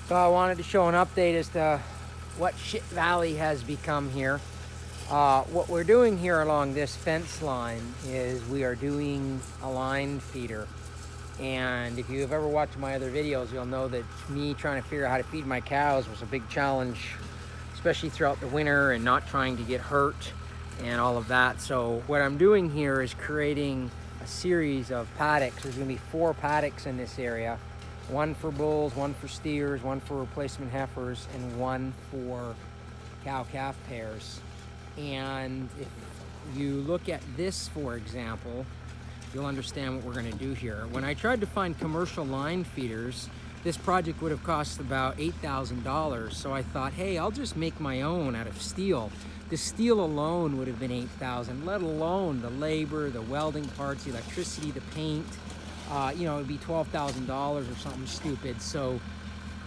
So I wanted to show an update as to what Shit Valley has become here. What we're doing here along this fence line is we are doing a line feeder. And if you've ever watched my other videos, you'll know that me trying to figure out how to feed my cows was a big challenge, especially throughout the winter and not trying to get hurt and all of that. So what I'm doing here is creating a series of paddocks. There's gonna be 4 paddocks in this area. One for bulls, one for steers, one for replacement heifers, and one for cow-calf pairs. And if you look at this, for example, you'll understand what we're gonna do here. When I tried to find commercial line feeders, this project would have cost about $8,000. So I thought, hey, I'll just make my own out of steel. The steel alone would have been $8,000, let alone the labor, the welding parts, the electricity, the paint. You know, it'd be $12,000 or something stupid. So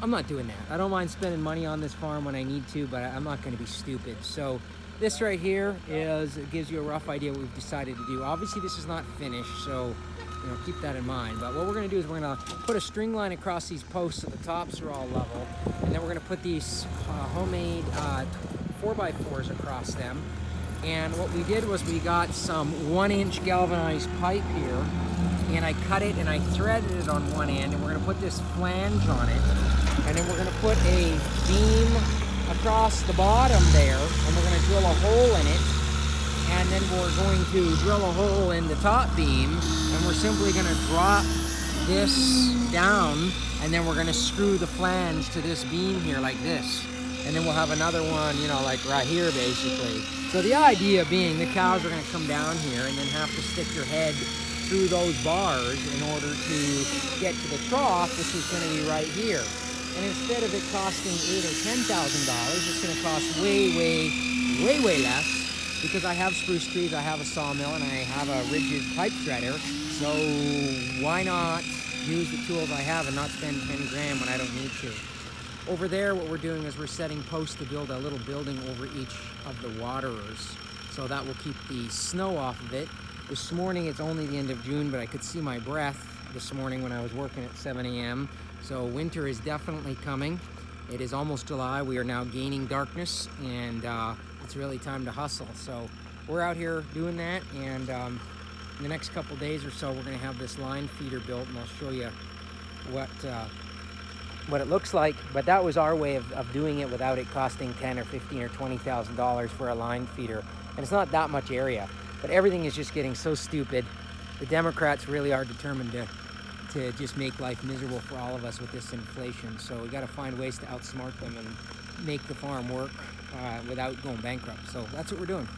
I'm not doing that. I don't mind spending money on this farm when I need to, but I'm not gonna be stupid. So this right here it gives you a rough idea what we've decided to do. Obviously this is not finished, so you know, keep that in mind. But what we're gonna do is we're gonna put a string line across these posts so the tops are all level. And then we're gonna put these homemade 4x4s across them. And what we did was we got some 1-inch galvanized pipe here, and I cut it and I threaded it on one end, and we're gonna put this flange on it, and then we're gonna put a beam across the bottom there, and we're gonna drill a hole in it, and then we're going to drill a hole in the top beam, and we're simply gonna drop this down, and then we're gonna screw the flange to this beam here like this. And then we'll have another one, you know, like right here basically. So the idea being the cows are gonna come down here and then have to stick your head through those bars in order to get to the trough, which is gonna be right here. And instead of it costing $8,000 or $10,000, it's gonna cost way less, because I have spruce trees, I have a sawmill, and I have a rigid pipe threader. So why not use the tools I have and not spend 10 grand when I don't need to? Over there, what we're doing is we're setting posts to build a little building over each of the waterers. So that will keep the snow off of it. This morning, it's only the end of June, but I could see my breath this morning when I was working at 7 a.m. So winter is definitely coming. It is almost July. We are now gaining darkness, and it's really time to hustle. So we're out here doing that, and in the next couple days or so, we're gonna have this line feeder built, and I'll show you what it looks like. But that was our way of doing it without it costing $10,000 or $15,000 or $20,000 for a line feeder. And it's not that much area, but everything is just getting so stupid. The Democrats really are determined to just make life miserable for all of us with this inflation. So we gotta find ways to outsmart them and make the farm work without going bankrupt. So that's what we're doing.